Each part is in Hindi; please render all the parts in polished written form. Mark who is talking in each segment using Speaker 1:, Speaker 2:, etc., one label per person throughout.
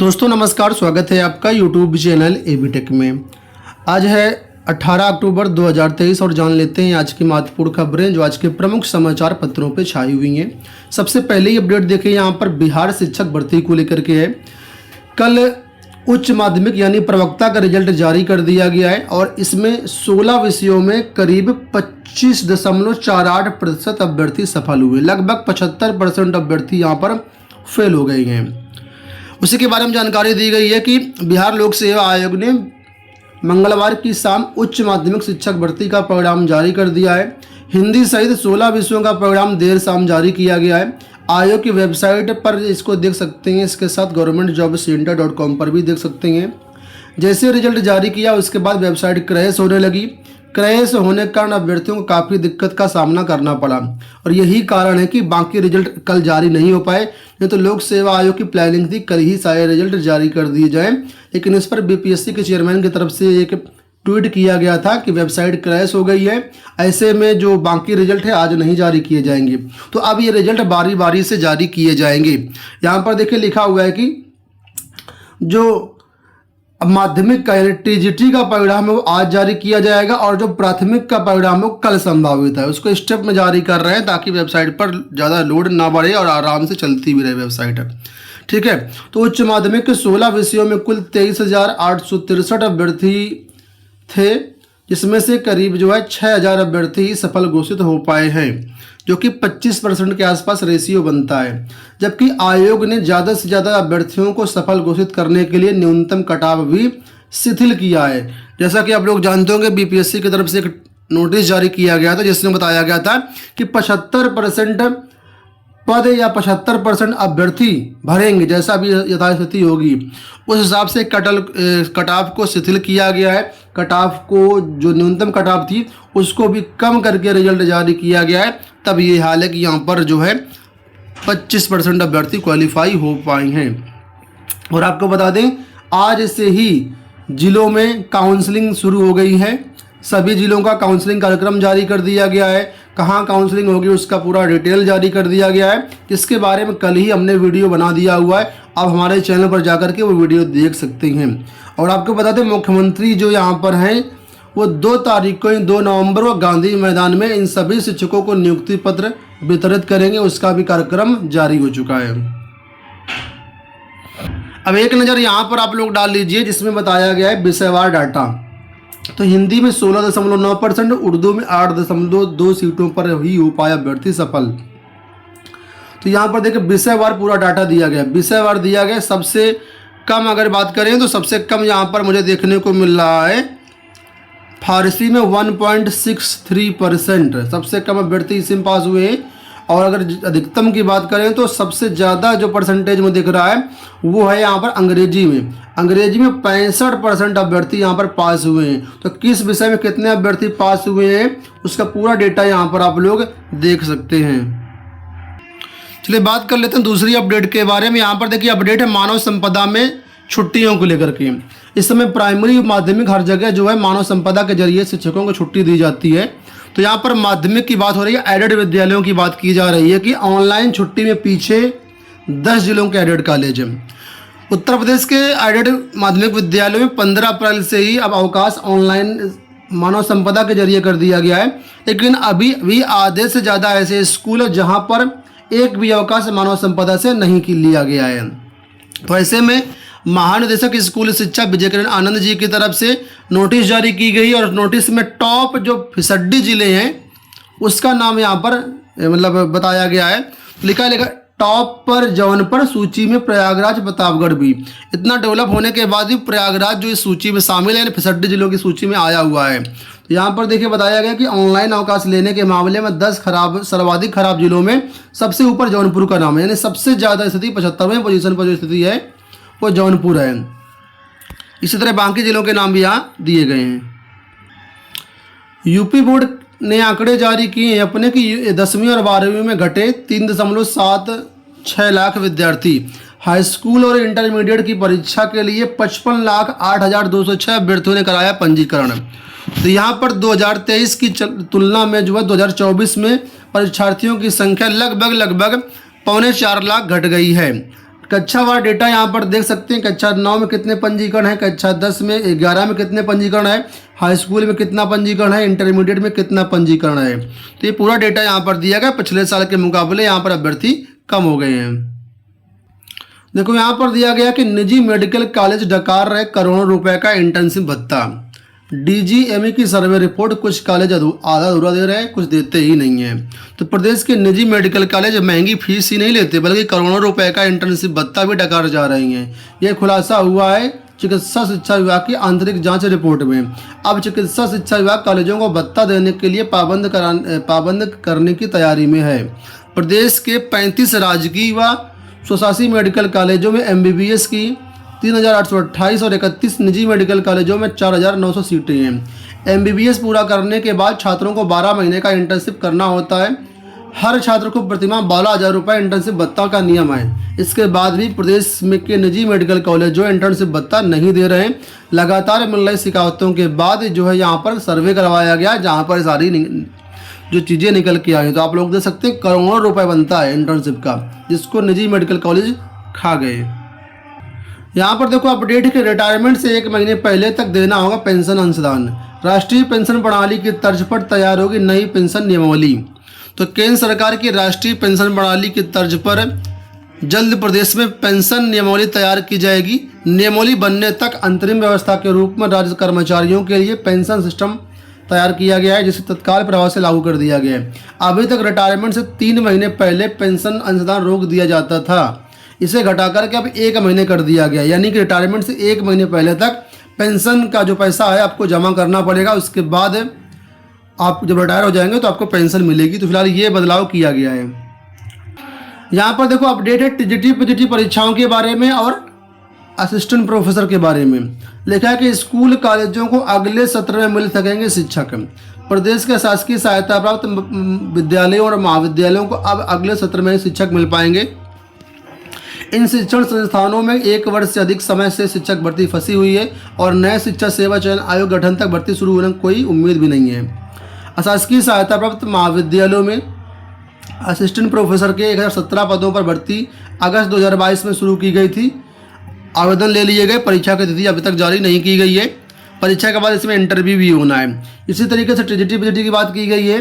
Speaker 1: दोस्तों नमस्कार, स्वागत है आपका यूट्यूब चैनल एबी टेक में। आज है 18 अक्टूबर 2023 और जान लेते हैं आज की महत्वपूर्ण खबरें जो आज के प्रमुख समाचार पत्रों पे छाई हुई हैं। सबसे पहले ही अपडेट देखें, यहाँ पर बिहार शिक्षक भर्ती को लेकर के है। कल उच्च माध्यमिक यानी प्रवक्ता का रिजल्ट जारी कर दिया गया है और इसमें 16 विषयों में करीब 25.48% अभ्यर्थी सफल हुए। लगभग 75% अभ्यर्थी यहाँ पर फेल हो गए हैं। उसी के बारे में जानकारी दी गई है कि बिहार लोक सेवा आयोग ने मंगलवार की शाम उच्च माध्यमिक शिक्षक भर्ती का परिणाम जारी कर दिया है। हिंदी सहित 16 विषयों का परिणाम देर शाम जारी किया गया है। आयोग की वेबसाइट पर इसको देख सकते हैं, इसके साथ governmentjobcenter.com पर भी देख सकते हैं। जैसे रिजल्ट जारी किया उसके बाद वेबसाइट क्रैश होने लगी। क्रैश होने के कारण अभ्यर्थियों को काफ़ी दिक्कत का सामना करना पड़ा और यही कारण है कि बाकी रिजल्ट कल जारी नहीं हो पाए। नहीं तो लोक सेवा आयोग की प्लानिंग थी कल ही सारे रिजल्ट जारी कर दिए जाएं, लेकिन इस पर बीपीएससी के चेयरमैन की तरफ से एक ट्वीट किया गया था कि वेबसाइट क्रैश हो गई है, ऐसे में जो बाकी रिजल्ट है आज नहीं जारी किए जाएंगे। तो अब ये रिजल्ट बारी बारी से जारी किए जाएंगे। यहाँ पर देखिए लिखा हुआ है कि जो माध्यमिक का यानी टीजीटी का परिणाम है वो आज जारी किया जाएगा और जो प्राथमिक का परिणाम है वो कल संभावित है। उसको स्टेप में जारी कर रहे हैं ताकि वेबसाइट पर ज़्यादा लोड ना बढ़े और आराम से चलती भी रहे वेबसाइट। ठीक है, तो उच्च माध्यमिक के 16 विषयों में कुल 23,863 अभ्यर्थी थे, जिसमें से करीब 6,000 अभ्यर्थी ही सफल घोषित हो पाए हैं, जो कि 25% के आसपास रेशियो बनता है। जबकि आयोग ने ज़्यादा से ज़्यादा अभ्यर्थियों को सफल घोषित करने के लिए न्यूनतम कटाव भी शिथिल किया है। जैसा कि आप लोग जानते होंगे बीपीएससी की तरफ से एक नोटिस जारी किया गया था जिसमें बताया गया था कि 75% पद या 75% अभ्यर्थी भरेंगे। जैसा भी यथास्थिति होगी उस हिसाब से कटाव को शिथिल किया गया है। कटाव को जो न्यूनतम कटाव थी उसको भी कम करके रिजल्ट जारी किया गया है। तब ये हाल है कि यहाँ पर 25% अभ्यर्थी क्वालिफाई हो पाए हैं। और आपको बता दें आज से ही जिलों में काउंसलिंग शुरू हो गई है। सभी जिलों का काउंसलिंग कार्यक्रम जारी कर दिया गया है। कहाँ काउंसलिंग होगी उसका पूरा डिटेल जारी कर दिया गया है, जिसके बारे में कल ही हमने वीडियो बना दिया हुआ है। आप हमारे चैनल पर जाकर के वो वीडियो देख सकते हैं। और आपको बता दें मुख्यमंत्री जो यहाँ पर हैं वो 2 तारीख को 2 नवंबर को गांधी मैदान में इन सभी शिक्षकों को नियुक्ति पत्र वितरित करेंगे। उसका भी कार्यक्रम जारी हो चुका है। अब एक नज़र यहाँ पर आप लोग डाल लीजिए जिसमें बताया गया है विषयवार डाटा। तो हिंदी में 16.9%, उर्दू में 8.2 सीटों पर ही हो पाया अभ्यर्थी सफल। तो यहाँ पर देखिए विषयवार पूरा डाटा दिया गया, विषयवार दिया गया। सबसे कम अगर बात करें तो सबसे कम यहाँ पर मुझे देखने को मिल रहा है फारसी में 1.63%, सबसे कम अभ्यर्थी इसी में पास हुए हैं। और अगर अधिकतम की बात करें तो सबसे ज़्यादा जो परसेंटेज में दिख रहा है वो है यहाँ पर अंग्रेजी में। अंग्रेजी में 65% अभ्यर्थी यहाँ पर पास हुए हैं। तो किस विषय में कितने अभ्यर्थी पास हुए हैं उसका पूरा डेटा यहाँ पर आप लोग देख सकते हैं। चलिए बात कर लेते हैं दूसरी अपडेट के बारे में। यहाँ पर देखिए अपडेट है मानव संपदा में छुट्टियों को लेकर के। इस समय प्राइमरी माध्यमिक हर जगह जो है मानव संपदा के जरिए शिक्षकों को छुट्टी दी जाती है। तो यहाँ पर माध्यमिक की बात हो रही है, एडेड विद्यालयों की बात की जा रही है कि ऑनलाइन छुट्टी में पीछे 10 जिलों के एडेड कॉलेज हैं। उत्तर प्रदेश के एडेड माध्यमिक विद्यालयों में 15 अप्रैल से ही अब अवकाश ऑनलाइन मानव संपदा के जरिए कर दिया गया है। लेकिन अभी भी आधे से ज़्यादा ऐसे स्कूल है जहाँ पर एक भी अवकाश मानव संपदा से नहीं लिया गया है। तो ऐसे में महानिदेशक स्कूल शिक्षा विजय किरण आनंद जी की तरफ से नोटिस जारी की गई और नोटिस में टॉप जो फिसड्डी जिले हैं उसका नाम यहाँ पर मतलब बताया गया है। लिखा टॉप पर जौनपुर, सूची में प्रयागराज, प्रतापगढ़ भी। इतना डेवलप होने के बाद भी प्रयागराज जो इस सूची में शामिल है, फिसड्डी जिलों की सूची में आया हुआ है। तो यहाँ पर देखिए बताया गया कि ऑनलाइन अवकाश लेने के मामले में 10 सर्वाधिक खराब जिलों में सबसे ऊपर जौनपुर का नाम है, यानी सबसे ज़्यादा स्थिति 75वें पोजीशन पर जो स्थिति है वो जौनपुर है। इसी तरह बाकी जिलों के नाम भी यहाँ दिए गए हैं। यूपी बोर्ड ने आंकड़े जारी किए हैं अपने कि 10वीं और 12वीं में घटे 3.76 लाख विद्यार्थी। हाई स्कूल और इंटरमीडिएट की परीक्षा के लिए 55,08,206 अभ्यर्थियों ने कराया पंजीकरण। तो यहाँ पर 2023 की तुलना में जो है 2024 में परीक्षार्थियों की संख्या लगभग 4.25 लाख घट गई है। कक्षावार डेटा यहाँ पर देख सकते हैं। कक्षा 9 में कितने पंजीकरण है, कक्षा 10 में, 11 में कितने पंजीकरण है, हाई स्कूल में कितना पंजीकरण है, इंटरमीडिएट में कितना पंजीकरण है। तो ये पूरा डेटा यहाँ पर दिया गया। पिछले साल के मुकाबले यहाँ पर अभ्यर्थी कम हो गए हैं। देखो यहाँ पर दिया गया कि निजी मेडिकल कॉलेज डकार रहे करोड़ों रुपए का इंटर्नशिप भत्ता। DGME की सर्वे रिपोर्ट, कुछ कॉलेज आधा अधूरा दे रहे हैं, कुछ देते ही नहीं है। तो प्रदेश के निजी मेडिकल कॉलेज महंगी फीस ही नहीं लेते बल्कि करोड़ों रुपए का इंटर्नशिप भत्ता भी डकार जा रही हैं। यह खुलासा हुआ है चिकित्सा शिक्षा विभाग की आंतरिक जांच रिपोर्ट में। अब चिकित्सा शिक्षा विभाग कॉलेजों को भत्ता देने के लिए पाबंद करने की तैयारी में है। प्रदेश के 35 राजकीय व स्वशासी मेडिकल कॉलेजों में MBBS की 3,828 और 31 निजी मेडिकल कॉलेजों में 4,900 सीटें हैं। MBBS पूरा करने के बाद छात्रों को 12 महीने का इंटर्नशिप करना होता है। हर छात्र को प्रतिमाह 12,000 रुपये इंटर्नशिप भत्ता का नियम है। इसके बाद भी प्रदेश में के निजी मेडिकल कॉलेज जो इंटर्नशिप भत्ता नहीं दे रहे हैं। लगातार मिल रही शिकायतों के बाद जो है यहाँ पर सर्वे करवाया गया, जहाँ पर सारी जो चीज़ें निकल के आई। तो आप लोग देख सकते हैं करोड़ों रुपए बनता है इंटर्नशिप का, जिसको निजी मेडिकल कॉलेज खा गए। यहाँ पर देखो अपडेट के रिटायरमेंट से 1 महीने पहले तक देना होगा पेंशन अंशदान। राष्ट्रीय पेंशन प्रणाली की तर्ज पर तैयार होगी नई पेंशन नियमावली। तो केंद्र सरकार की राष्ट्रीय पेंशन प्रणाली की तर्ज पर जल्द प्रदेश में पेंशन नियमावली तैयार की जाएगी। नियमावली बनने तक अंतरिम व्यवस्था के रूप में राज्य कर्मचारियों के लिए पेंशन सिस्टम तैयार किया गया है, जिसे तत्काल प्रभाव से लागू कर दिया गया है। अभी तक रिटायरमेंट से 3 महीने पहले पेंशन अंशदान रोक दिया जाता था, इसे घटाकर के अब 1 महीने कर दिया गया। यानी कि रिटायरमेंट से 1 महीने पहले तक पेंशन का जो पैसा है आपको जमा करना पड़ेगा। उसके बाद आप जब रिटायर हो जाएंगे तो आपको पेंशन मिलेगी। तो फिलहाल ये बदलाव किया गया है। यहाँ पर देखो अपडेट है TGT PGT परीक्षाओं के बारे में और असिस्टेंट प्रोफेसर के बारे में। लिखा है कि स्कूल कॉलेजों को अगले सत्र में मिल सकेंगे शिक्षक। प्रदेश के शासकीय सहायता प्राप्त विद्यालयों और महाविद्यालयों को अब अगले सत्र में शिक्षक मिल पाएंगे। इन शिक्षण संस्थानों में 1 वर्ष से अधिक समय से शिक्षक भर्ती फंसी हुई है और नए शिक्षा सेवा चयन आयोग गठन तक भर्ती शुरू होने की कोई उम्मीद भी नहीं है। अशासकीय सहायता प्राप्त महाविद्यालयों में असिस्टेंट प्रोफेसर के 1017 पदों पर भर्ती अगस्त 2022 में शुरू की गई थी। आवेदन ले लिए गए। परीक्षा की तिथि अभी तक जारी नहीं की गई है। परीक्षा के बाद इसमें इंटरव्यू भी होना है। इसी तरीके से TGT PGT की बात की गई है।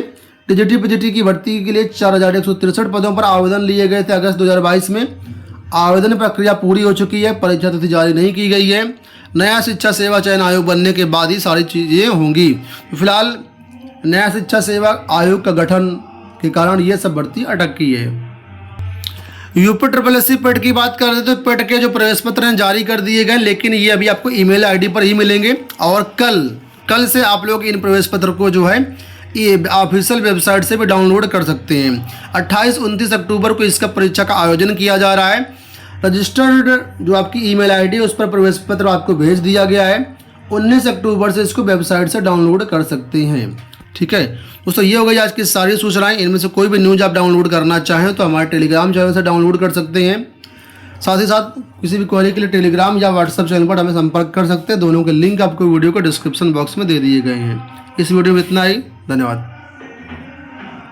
Speaker 1: TGT PGT की भर्ती के लिए 4,163 पदों पर आवेदन लिए गए थे अगस्त 2022 में। आवेदन प्रक्रिया पूरी हो चुकी है। परीक्षा तिथि जारी नहीं की गई है। नया शिक्षा सेवा चयन आयोग बनने के बाद ही सारी चीज़ें होंगी। तो फिलहाल नया शिक्षा सेवा आयोग का गठन के कारण ये सब भर्ती अटक गई है। UPSSC पेट की बात कर रहे तो पेट के जो प्रवेश पत्र हैं जारी कर दिए गए, लेकिन ये अभी आपको ईमेल आईडी पर ही मिलेंगे। और कल से आप लोग इन प्रवेश पत्र को जो है ये ऑफिशियल वेबसाइट से भी डाउनलोड कर सकते हैं। 28-29 अक्टूबर को इसका परीक्षा का आयोजन किया जा रहा है। रजिस्टर्ड जो आपकी ईमेल आईडी है उस पर प्रवेश पत्र आपको भेज दिया गया है। 19 अक्टूबर से इसको वेबसाइट से डाउनलोड कर सकते हैं। ठीक है दोस्तों, ये हो गई आज की सारी सूचनाएं। इनमें से कोई भी न्यूज़ आप डाउनलोड करना चाहें तो हमारे टेलीग्राम चैनल से डाउनलोड कर सकते हैं। साथ ही साथ किसी भी क्वेरी के लिए टेलीग्राम या व्हाट्सएप चैनल पर हमें संपर्क कर सकते हैं। दोनों के लिंक आपको वीडियो के डिस्क्रिप्शन बॉक्स में दे दिए गए हैं। इस वीडियो में इतना ही। धन्यवाद।